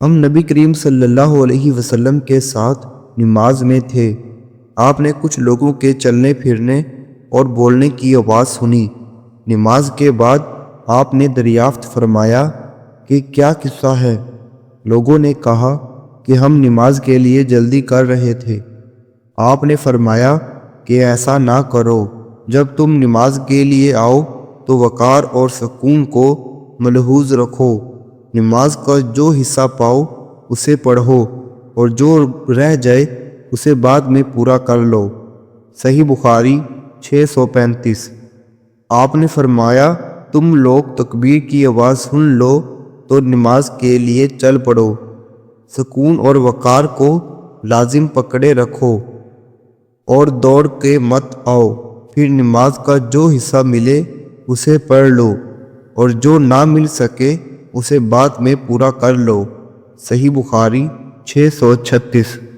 ہم نبی کریم صلی اللہ علیہ وسلم کے ساتھ نماز میں تھے۔ آپ نے کچھ لوگوں کے چلنے پھرنے اور بولنے کی آواز سنی۔ نماز کے بعد آپ نے دریافت فرمایا کہ کیا قصہ ہے؟ لوگوں نے کہا کہ ہم نماز کے لیے جلدی کر رہے تھے۔ آپ نے فرمایا کہ ایسا نہ کرو، جب تم نماز کے لیے آؤ تو وقار اور سکون کو ملحوظ رکھو۔ نماز کا جو حصہ پاؤ اسے پڑھو اور جو رہ جائے اسے بعد میں پورا کر لو۔ صحیح بخاری 635۔ آپ نے فرمایا تم لوگ تکبیر کی آواز سن لو تو نماز کے لیے چل پڑو۔ سکون اور وقار کو لازم پکڑے رکھو اور دوڑ کے مت آؤ۔ پھر نماز کا جو حصہ ملے اسے پڑھ لو اور جو نہ مل سکے اسے بعد میں پورا کر لو۔ صحیح بخاری 636۔